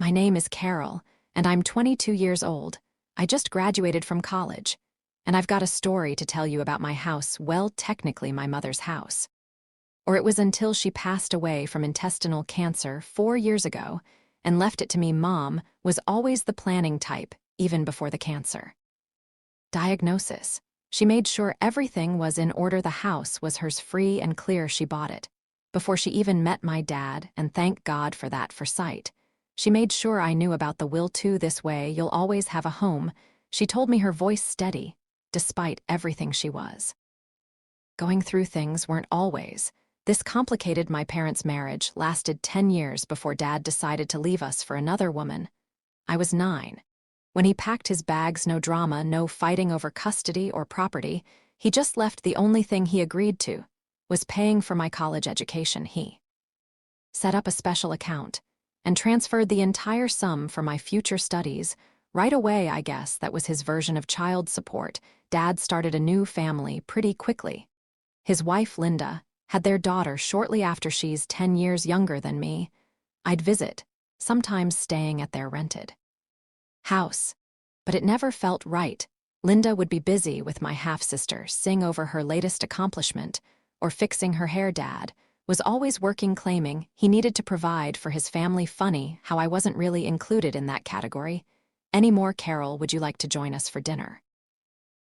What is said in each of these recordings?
My name is Carol, and I'm 22 years old. I just graduated from college, and I've got a story to tell you about my house, well, technically my mother's house. Or it was until she passed away from intestinal cancer 4 years ago and left it to me. Mom was always the planning type, even before the cancer. Diagnosis. She made sure everything was in order. The house was hers, free and clear. She bought it before she even met my dad, and thank God for that foresight. She made sure I knew about the will too. This way, you'll always have a home, she told me, her voice steady, despite everything she was going through. Things weren't always this complicated. My parents' marriage lasted 10 years before Dad decided to leave us for another woman. I was 9. When he packed his bags, no drama, no fighting over custody or property. He just left. The only thing he agreed to was paying for my college education. He set up a special account and transferred the entire sum for my future studies right away. I guess that was his version of child support. Dad started a new family pretty quickly. His wife, Linda, had their daughter shortly after. She's 10 years younger than me. I'd visit, sometimes staying at their rented house, but it never felt right. Linda would be busy with my half-sister, sing over her latest accomplishment, or fixing her hair. Dad was always working, claiming he needed to provide for his family. Funny how I wasn't really included in that category anymore. Carol, would you like to join us for dinner?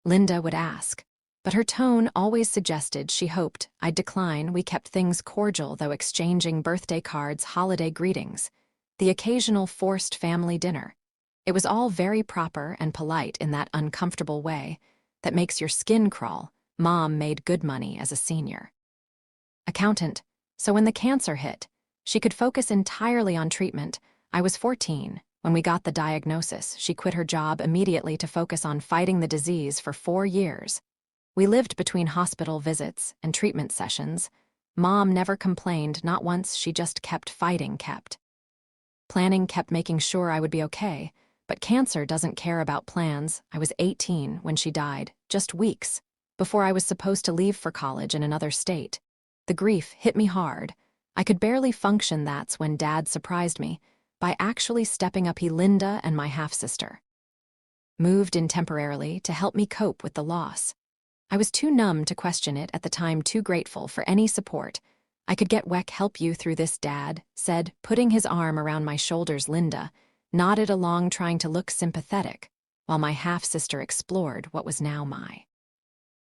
Linda would ask, but her tone always suggested she hoped I'd decline. We kept things cordial, though, exchanging birthday cards, holiday greetings, the occasional forced family dinner. It was all very proper and polite in that uncomfortable way that makes your skin crawl. Mom made good money as a senior accountant, so when the cancer hit, she could focus entirely on treatment. I was 14 when we got the diagnosis. She quit her job immediately to focus on fighting the disease for 4 years. We lived between hospital visits and treatment sessions. Mom never complained, not once. She just kept fighting, kept planning, kept making sure I would be okay. But cancer doesn't care about plans. I was 18 when she died, just weeks before I was supposed to leave for college in another state. The grief hit me hard. I could barely function. That's when Dad surprised me by actually stepping up. He, Linda, and my half-sister moved in temporarily to help me cope with the loss. I was too numb to question it at the time, too grateful for any support I could get. "Weck help you through this," Dad said, putting his arm around my shoulders. Linda nodded along, trying to look sympathetic, while my half-sister explored what was now my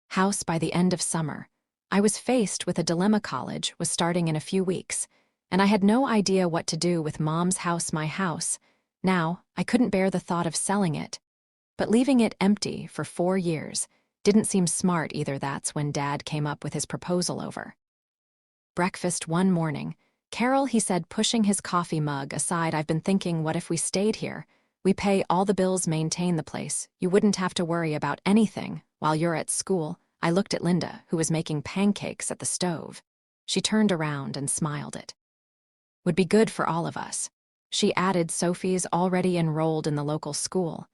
house. By the end of summer, I was faced with a dilemma. College was starting in a few weeks, and I had no idea what to do with Mom's house, my house. Now, I couldn't bear the thought of selling it, but leaving it empty for 4 years didn't seem smart either. That's when Dad came up with his proposal over breakfast one morning. "Carol," he said, pushing his coffee mug aside, "I've been thinking, what if we stayed here? We pay all the bills, maintain the place. You wouldn't have to worry about anything while you're at school." I looked at Linda, who was making pancakes at the stove. She turned around and smiled. "It would be good for all of us," she added. "Sophie's already enrolled in the local school,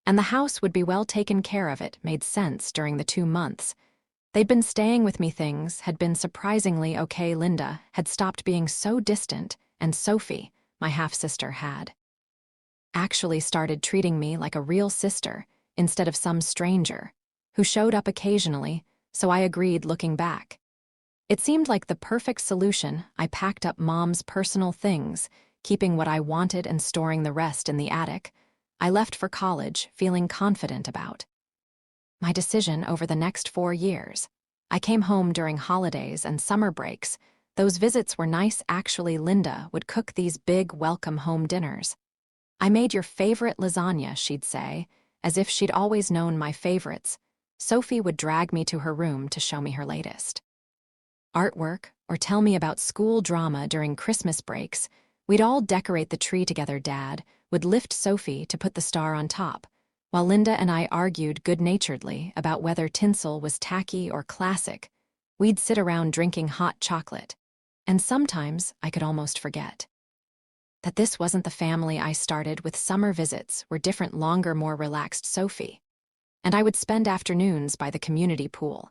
and the house would be well taken care of." It made sense. During the 2 months they'd been staying with me, things had been surprisingly okay. Linda had stopped being so distant, and Sophie, my half-sister, had actually started treating me like a real sister instead of some stranger who showed up occasionally, so I agreed. Looking back, it seemed like the perfect solution. I packed up Mom's personal things, keeping what I wanted and storing the rest in the attic. I left for college, feeling confident about my decision. Over the next 4 years, I came home during holidays and summer breaks. Those visits were nice, actually. Linda would cook these big welcome home dinners. "I made your favorite lasagna," she'd say, as if she'd always known my favorites. Sophie would drag me to her room to show me her latest artwork or tell me about school drama. During Christmas breaks, we'd all decorate the tree together. Dad would lift Sophie to put the star on top, while Linda and I argued good-naturedly about whether tinsel was tacky or classic. We'd sit around drinking hot chocolate, and sometimes I could almost forget that this wasn't the family I started with. Summer visits were different, longer, more relaxed. Sophie and I would spend afternoons by the community pool,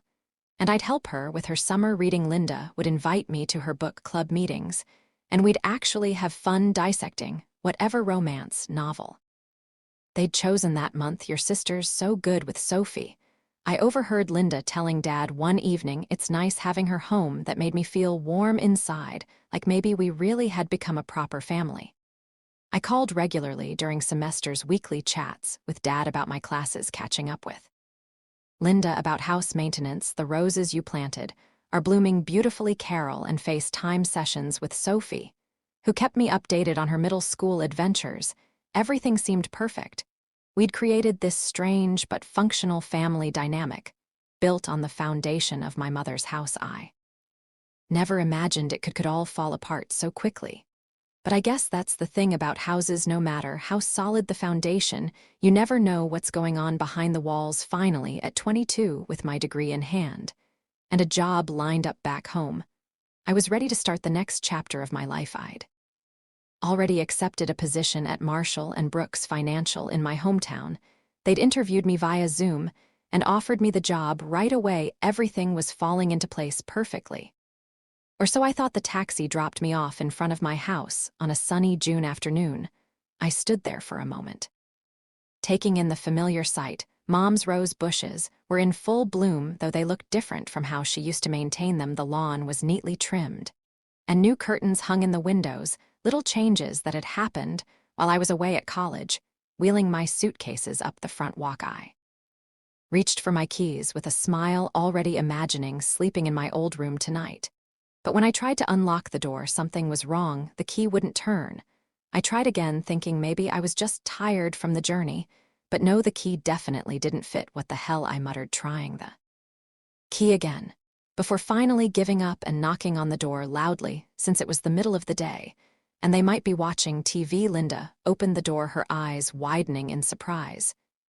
and I'd help her with her summer reading. Linda would invite me to her book club meetings, and we'd actually have fun dissecting whatever romance novel. They'd chosen that month Your Sister's So Good with Sophie. I overheard Linda telling Dad one evening it's nice having her home that made me feel warm inside, like maybe we really had become a proper family. I called regularly during semester's weekly chats with Dad about my classes catching up with. Linda about house maintenance, the roses you planted, are blooming beautifully Carol and FaceTime sessions with Sophie, who kept me updated on her middle school adventures. Everything seemed perfect. We'd created this strange but functional family dynamic, built on the foundation of my mother's house. I never imagined it could all fall apart so quickly. But I guess that's the thing about houses, no matter how solid the foundation, you never know what's going on behind the walls. Finally, at 22, with my degree in hand, and a job lined up back home, I was ready to start the next chapter of my life. I'd already accepted a position at Marshall and Brooks Financial in my hometown. They'd interviewed me via Zoom and offered me the job right away. Everything was falling into place perfectly. Or so I thought. The taxi dropped me off in front of my house on a sunny June afternoon. I stood there for a moment, taking in the familiar sight. Mom's rose bushes were in full bloom, though they looked different from how she used to maintain them. The lawn was neatly trimmed, and new curtains hung in the windows, little changes that had happened while I was away at college, wheeling my suitcases up the front walk. I reached for my keys with a smile, already imagining sleeping in my old room tonight. But when I tried to unlock the door, something was wrong. The key wouldn't turn. I tried again, thinking maybe I was just tired from the journey, but no, the key definitely didn't fit. What the hell, I muttered, trying the key again, before finally giving up and knocking on the door loudly, since it was the middle of the day, and they might be watching TV. Linda opened the door, her eyes widening in surprise.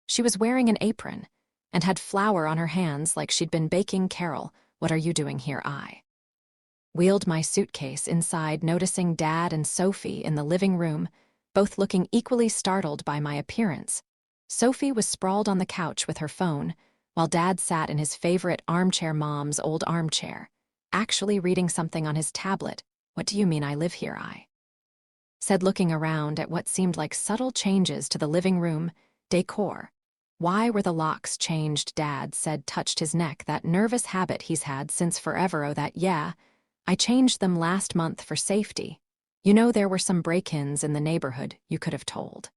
She was wearing an apron and had flour on her hands like she'd been baking. Carol, what are you doing here? I wheeled my suitcase inside, noticing Dad and Sophie in the living room, both looking equally startled by my appearance. Sophie was sprawled on the couch with her phone, while Dad sat in his favorite armchair, Mom's old armchair, actually reading something on his tablet. What do you mean I live here? I said, looking around at what seemed like subtle changes to the living room decor. Why were the locks changed? Dad said, touched his neck. That nervous habit he's had since forever. Oh, that, yeah. I changed them last month for safety. You know, there were some break-ins in the neighborhood. You could have told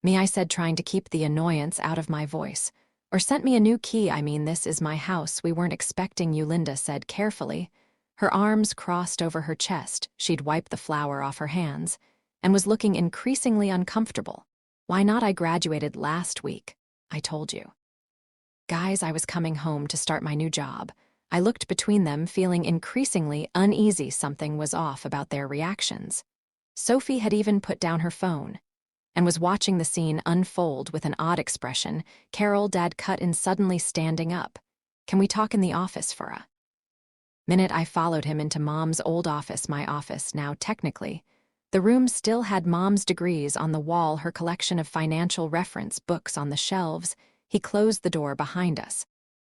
me, I said, trying to keep the annoyance out of my voice. Or sent me a new key. I mean, this is my house. We weren't expecting you, Linda said carefully. Her arms crossed over her chest. She'd wiped the flour off her hands and was looking increasingly uncomfortable. Why not? I graduated last week. I told you guys I was coming home to start my new job. I looked between them, feeling increasingly uneasy. Something was off about their reactions. Sophie had even put down her phone and was watching the scene unfold with an odd expression. Carol, Dad cut in, suddenly standing up. Can we talk in the office for a minute? I followed him into Mom's old office, my office now technically. The room still had Mom's degrees on the wall, her collection of financial reference books on the shelves. He closed the door behind us,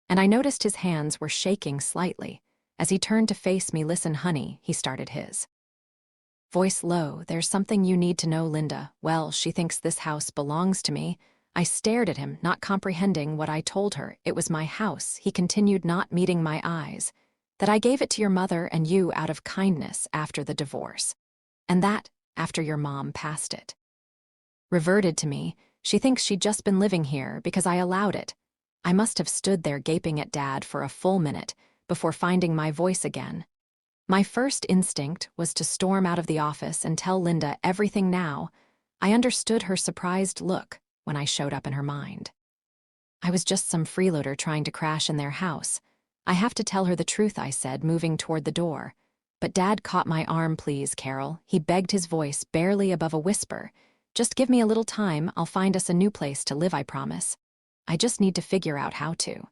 and I noticed his hands were shaking slightly as he turned to face me. Listen, honey, he started, his voice low. There's something you need to know, Linda. Well, she thinks this house belongs to me. I stared at him, not comprehending what I told her. It was my house, he continued, not meeting my eyes. That I gave it to your mother and you out of kindness after the divorce. And that, after your mom passed, it reverted to me. She thinks she'd just been living here because I allowed it. I must have stood there gaping at Dad for a full minute before finding my voice again. My first instinct was to storm out of the office and tell Linda everything. Now I understood her surprised look when I showed up in her mind. I was just some freeloader trying to crash in their house. I have to tell her the truth, I said, moving toward the door. But Dad caught my arm. Please, Carol, he begged, his voice barely above a whisper. Just give me a little time. I'll find us a new place to live, I promise. I just need to figure out how to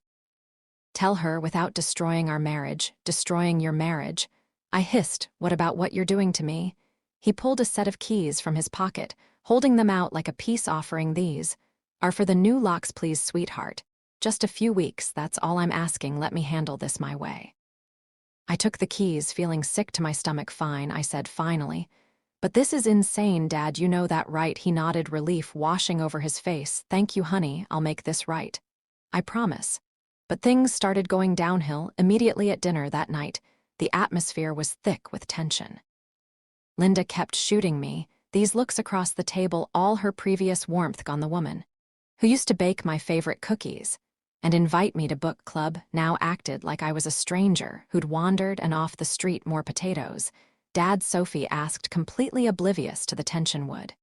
tell her without destroying our marriage, destroying your marriage. I hissed, what about what you're doing to me? He pulled a set of keys from his pocket, holding them out like a peace offering. These are for the new locks, please, sweetheart. Just a few weeks, that's all I'm asking. Let me handle this my way. I took the keys, feeling sick to my stomach. Fine, I said finally. But this is insane, Dad, you know that, right? He nodded, relief washing over his face. Thank you, honey, I'll make this right. I promise. But things started going downhill immediately at dinner that night. The atmosphere was thick with tension. Linda kept shooting me, these looks across the table, all her previous warmth gone. The woman who used to bake my favorite cookies and invite me to book club now acted like I was a stranger who'd wandered and off the street more potatoes. Dad, Sophie asked, completely oblivious to the tension. Would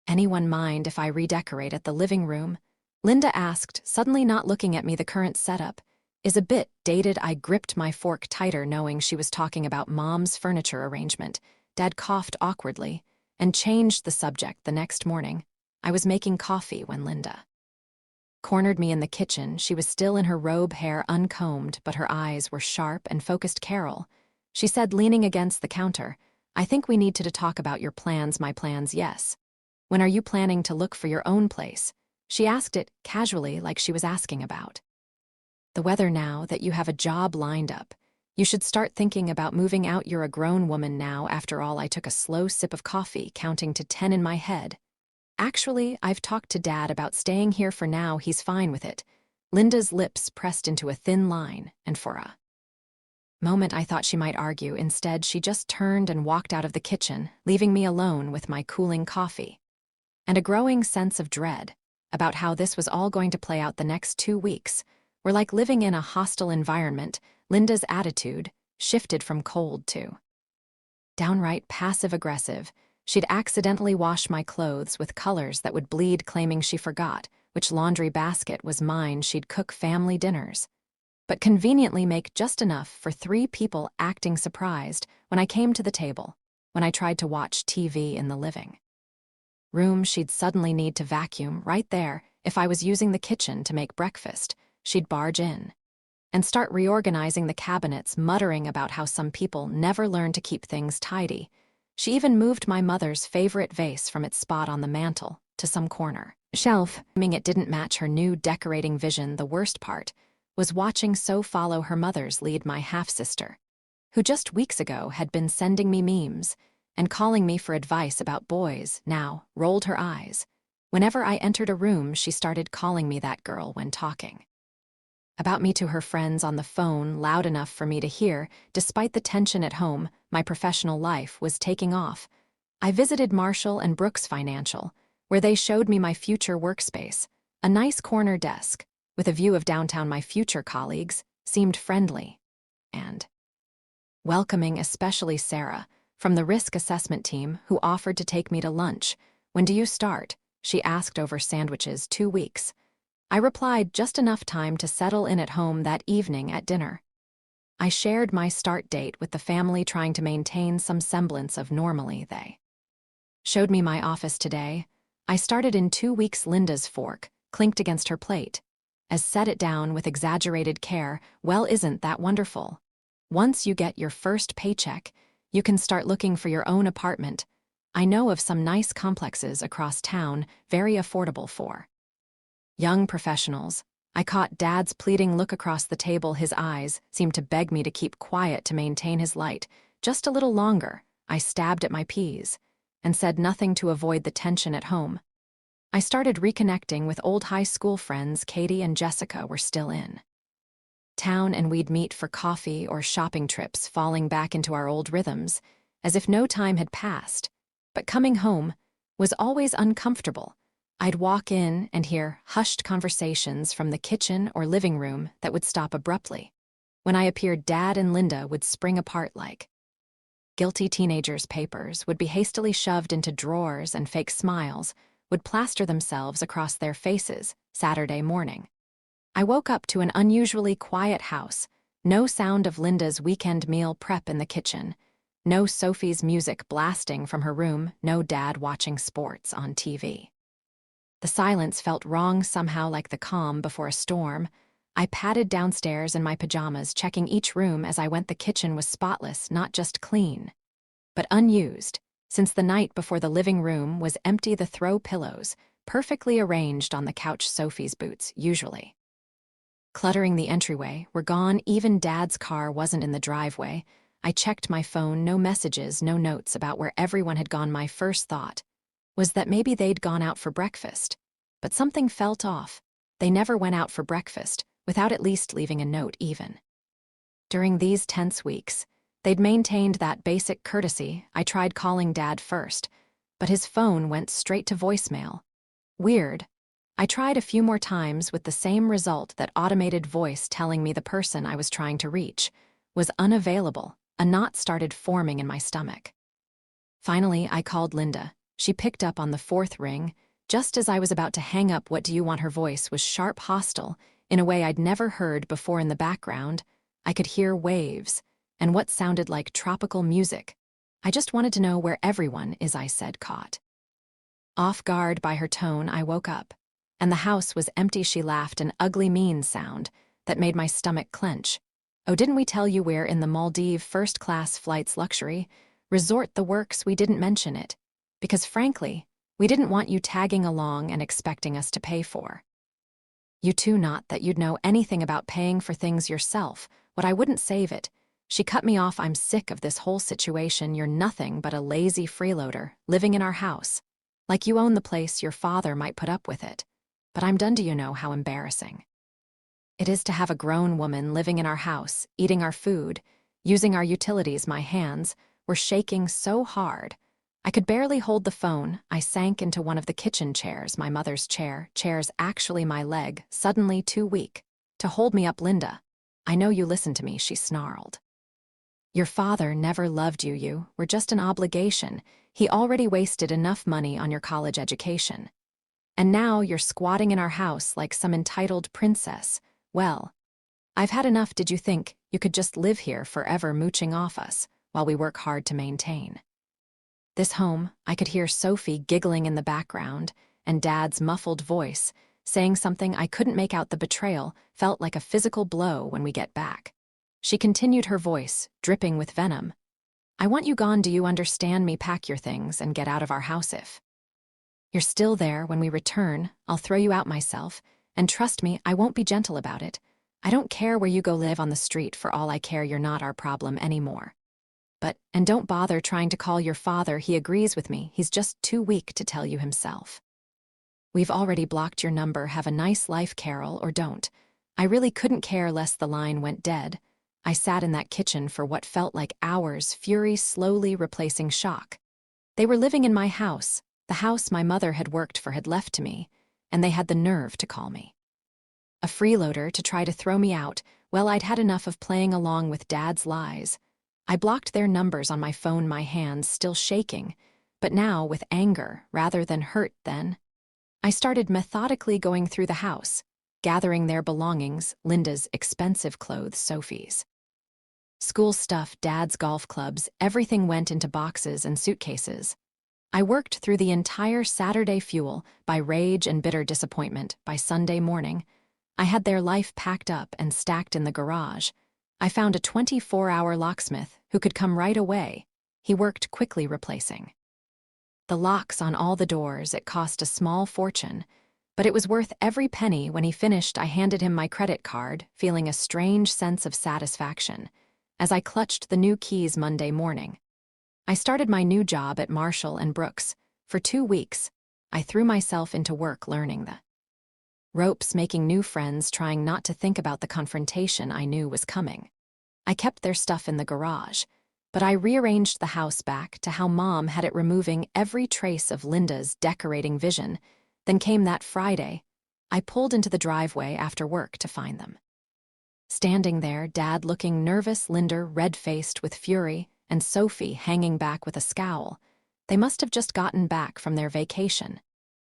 anyone mind if I redecorated the living room? Linda asked, suddenly not looking at me. The current setup is a bit dated. I gripped my fork tighter, knowing she was talking about Mom's furniture arrangement. Dad coughed awkwardly and changed the subject. The next morning, I was making coffee when Linda cornered me in the kitchen. She was still in her robe, hair uncombed, but her eyes were sharp and focused. Carol, she said, leaning against the counter, I think we need to talk about your plans. My plans, yes. When are you planning to look for your own place? She asked it casually, like she was asking about the weather. Now that you have a job lined up, you should start thinking about moving out. You're a grown woman now, after all. I took a slow sip of coffee, counting to 10 in my head. Actually, I've talked to Dad about staying here for now. He's fine with it. Linda's lips pressed into a thin line, and for a moment I thought she might argue. Instead, she just turned and walked out of the kitchen, leaving me alone with my cooling coffee and a growing sense of dread about how this was all going to play out. The next 2 weeks were like living in a hostile environment. Linda's attitude shifted from cold to downright passive-aggressive. She'd accidentally wash my clothes with colors that would bleed, claiming she forgot which laundry basket was mine. She'd cook family dinners, but conveniently make just enough for 3 people, acting surprised when I came to the table. When I tried to watch TV in the living room, she'd suddenly need to vacuum right there. If I was using the kitchen to make breakfast, she'd barge in and start reorganizing the cabinets, muttering about how some people never learn to keep things tidy. She even moved my mother's favorite vase from its spot on the mantel to some corner shelf, claiming it didn't match her new decorating vision. The worst part was watching So follow her mother's lead. My half-sister, who just weeks ago had been sending me memes and calling me for advice about boys, now rolled her eyes. Whenever I entered a room, she started calling me that girl when talking about me to her friends on the phone, loud enough for me to hear. Despite the tension at home, my professional life was taking off. I visited Marshall and Brooks Financial, where they showed me my future workspace, a nice corner desk with a view of downtown. My future colleagues seemed friendly and welcoming, especially Sarah from the risk assessment team, who offered to take me to lunch. When do you start? She asked over sandwiches. 2 weeks. I replied, just enough time to settle in at home. That evening at dinner, I shared my start date with the family, trying to maintain some semblance of normalcy. They showed me my office today. I started in 2 weeks. Linda's fork clinked against her plate as set it down with exaggerated care. Well, isn't that wonderful? Once you get your first paycheck, you can start looking for your own apartment. I know of some nice complexes across town, very affordable for young professionals. I caught Dad's pleading look across the table. His eyes seemed to beg me to keep quiet to maintain his light. Just a little longer. I stabbed at my peas and said nothing to avoid the tension at home. I started reconnecting with old high school friends. Katie and Jessica were still in town, and we'd meet for coffee or shopping trips, falling back into our old rhythms, as if no time had passed. But coming home was always uncomfortable. I'd walk in and hear hushed conversations from the kitchen or living room that would stop abruptly. When I appeared, Dad and Linda would spring apart like guilty teenagers. Papers would be hastily shoved into drawers, and fake smiles would plaster themselves across their faces. Saturday morning, I woke up to an unusually quiet house. No sound of Linda's weekend meal prep in the kitchen. No Sophie's music blasting from her room. No Dad watching sports on TV. The silence felt wrong somehow, like the calm before a storm. I padded downstairs in my pajamas, checking each room as I went. The kitchen was spotless, not just clean, but unused. Since the night before, the living room was empty. The throw pillows perfectly arranged on the couch. Sophie's boots, usually cluttering the entryway, were gone. Even Dad's car wasn't in the driveway. I checked my phone, no messages, no notes about where everyone had gone. My first thought was that maybe they'd gone out for breakfast. But something felt off. They never went out for breakfast without at least leaving a note even. During these tense weeks, they'd maintained that basic courtesy. I tried calling Dad first, but his phone went straight to voicemail. Weird. I tried a few more times with the same result, that automated voice telling me the person I was trying to reach was unavailable. A knot started forming in my stomach. Finally, I called Linda. She picked up on the fourth ring. Just as I was about to hang up, "What do you want?" Her voice was sharp, hostile, in a way I'd never heard before. In the background, I could hear waves and what sounded like tropical music. "I just wanted to know where everyone is," I said, caught off guard by her tone. I woke up, and the house was empty. She laughed, an ugly, mean sound that made my stomach clench. "Oh, didn't we tell you we're in the Maldives, first-class flights, luxury resort, the works? We didn't mention it, because frankly, we didn't want you tagging along and expecting us to pay for you too. Not that you'd know anything about paying for things yourself. What, I wouldn't save it." She cut me off. "I'm sick of this whole situation. You're nothing but a lazy freeloader living in our house. Like you own the place, your father might put up with it. But I'm done. Do you know how embarrassing it is to have a grown woman living in our house, eating our food, using our utilities?" My hands were shaking so hard I could barely hold the phone. I sank into one of the kitchen chairs, my mother's chair's actually my leg, suddenly too weak to hold me up. "Linda, I know you listen to me," she snarled. "Your father never loved you. You were just an obligation. He already wasted enough money on your college education. And now you're squatting in our house like some entitled princess. Well, I've had enough. Did you think you could just live here forever, mooching off us while we work hard to maintain this home?" I could hear Sophie giggling in the background, and Dad's muffled voice saying something I couldn't make out. "The betrayal felt like a physical blow when we get back." She continued, her voice dripping with venom. "I want you gone. Do you understand me? Pack your things and get out of our house. If you're still there when we return, I'll throw you out myself. And trust me, I won't be gentle about it. I don't care where you go, live on the street for all I care. You're not our problem anymore. And don't bother trying to call your father. He agrees with me. He's just too weak to tell you himself. We've already blocked your number. Have a nice life, Carol, or don't." I really couldn't care less. The line went dead. I sat in that kitchen for what felt like hours, fury slowly replacing shock. They were living in my house, the house my mother had worked for, had left to me, and they had the nerve to call me a freeloader, to try to throw me out. Well, I'd had enough of playing along with Dad's lies. I blocked their numbers on my phone, my hands still shaking, but now with anger rather than hurt. Then I started methodically going through the house, gathering their belongings: Linda's expensive clothes, Sophie's school stuff, Dad's golf clubs. Everything went into boxes and suitcases. I worked through the entire Saturday, fueled by rage and bitter disappointment. By Sunday morning, I had their life packed up and stacked in the garage. I found a 24-hour locksmith who could come right away. He worked quickly replacing the locks on all the doors. It cost a small fortune, but it was worth every penny. When he finished, I handed him my credit card, feeling a strange sense of satisfaction as I clutched the new keys. Monday morning, I started my new job at Marshall and Brooks. For 2 weeks, I threw myself into work, learning the ropes, making new friends, trying not to think about the confrontation I knew was coming. I kept their stuff in the garage, but I rearranged the house back to how Mom had it, removing every trace of Linda's decorating vision. Then came that Friday. I pulled into the driveway after work to find them standing there, Dad looking nervous, Linda red-faced with fury, and Sophie hanging back with a scowl. They must have just gotten back from their vacation.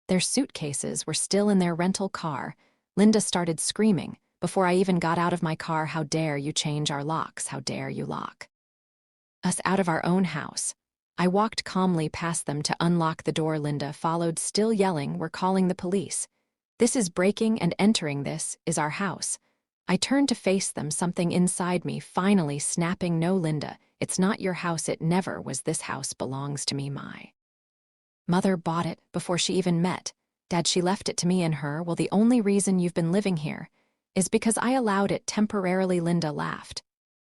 Their suitcases were still in their rental car. Linda started screaming before I even got out of my car. "How dare you change our locks? How dare you lock us out of our own house?" I walked calmly past them to unlock the door. Linda followed, still yelling, "We're calling the police. This is breaking and entering. This is our house." I turned to face them, something inside me finally snapping, "No, Linda, it's not your house. It never was. This house belongs to me. My mother bought it before she even met Dad. She left it to me and her. Well, the only reason you've been living here is because I allowed it temporarily." Linda laughed.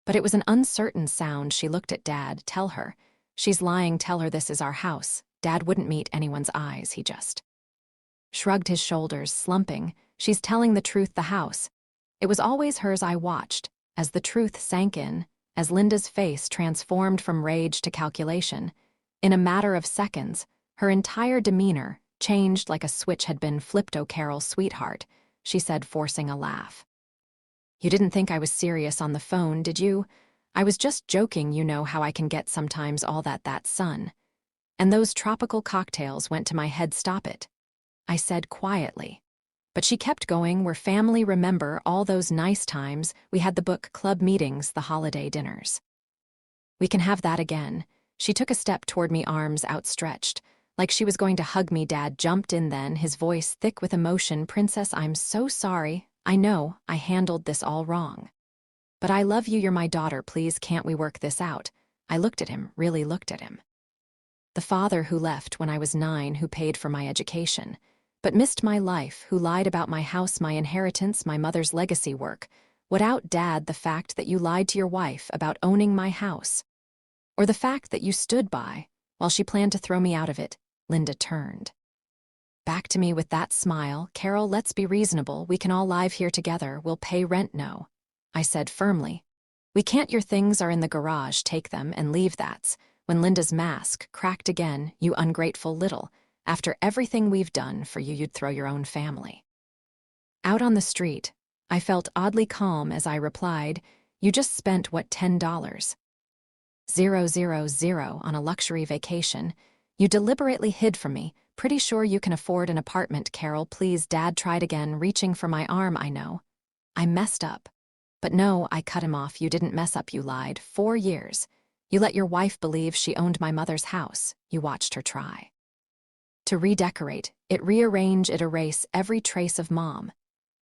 But it was an uncertain sound. She looked at Dad. Tell her. She's lying. Tell her this is our house. Dad wouldn't meet anyone's eyes. He just shrugged his shoulders, slumping. She's telling the truth, the house. It was always hers. I watched, as the truth sank in, as Linda's face transformed from rage to calculation. In a matter of seconds, her entire demeanor changed like a switch had been flipped. "Oh, Carol, sweetheart," she said, forcing a laugh. "You didn't think I was serious on the phone, did you? I was just joking. You know how I can get sometimes. All that sun. And those tropical cocktails went to my head." "Stop it," I said quietly. But she kept going. "We're family. Remember all those nice times we had, the book club meetings, the holiday dinners. We can have that again." She took a step toward me, arms outstretched, like she was going to hug me. Dad jumped in then, his voice thick with emotion. "Princess, I'm so sorry. I know I handled this all wrong. But I love you. You're my daughter. Please, can't we work this out?" I looked at him, really looked at him. The father who left when I was 9, who paid for my education, but missed my life, who lied about my house, my inheritance, my mother's legacy work. What out, Dad, the fact that you lied to your wife about owning my house? Or the fact that you stood by while she planned to throw me out of it? Linda turned back to me with that smile. "Carol, let's be reasonable. We can all live here together. We'll pay rent." "No," I said firmly. "We can't. Your things are in the garage. Take them and leave." That's when Linda's mask cracked again. "You ungrateful little. After everything we've done for you, you'd throw your own family out on the street." I felt oddly calm as I replied, "You just spent, what, $10? 000 on a luxury vacation. You deliberately hid from me. Pretty sure you can afford an apartment." "Carol, please." Dad tried again, reaching for my arm. "I know. I messed up. But no," I cut him off. "You didn't mess up. You lied. 4 years. You let your wife believe she owned my mother's house. You watched her try to redecorate it, rearrange it, erase every trace of Mom.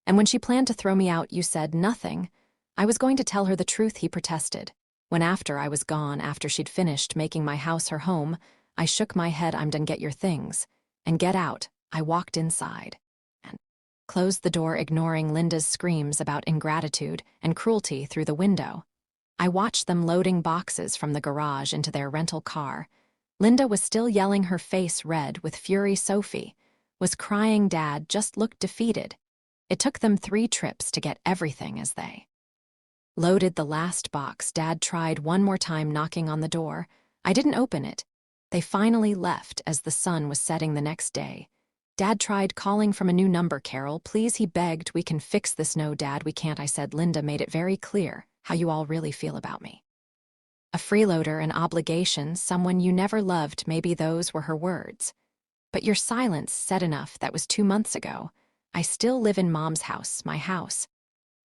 And when she planned to throw me out, you said nothing. I was going to tell her the truth," he protested. When after I was gone, after she'd finished making my house her home, I shook my head. "I'm done. Get your things and get out." I walked inside and closed the door, ignoring Linda's screams about ingratitude and cruelty through the window. I watched them loading boxes from the garage into their rental car. Linda was still yelling, her face red with fury. Sophie was crying. Dad just looked defeated. It took them 3 trips to get everything as they loaded the last box. Dad tried one more time, knocking on the door. I didn't open it. They finally left as the sun was setting the next day. Dad tried calling from a new number. "Carol, please," he begged. "We can fix this." "No, Dad, we can't," I said. "Linda made it very clear how you all really feel about me. A freeloader, an obligation, someone you never loved." Maybe those were her words. But your silence said enough. That was 2 months ago. I still live in Mom's house, my house.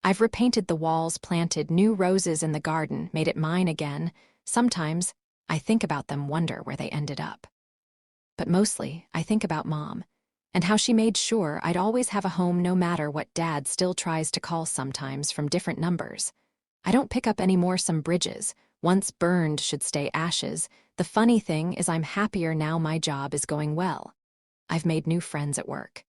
I've repainted the walls, planted new roses in the garden, made it mine again. Sometimes I think about them, wonder where they ended up. But mostly I think about Mom and how she made sure I'd always have a home, no matter what. Dad still tries to call sometimes from different numbers. I don't pick up anymore. Some bridges, once burned, should stay ashes. The funny thing is I'm happier now. My job is going well. I've made new friends at work.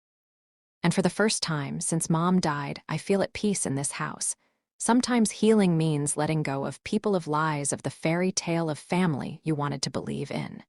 And for the first time since Mom died, I feel at peace in this house. Sometimes healing means letting go of people, of lies, of the fairy tale of family you wanted to believe in.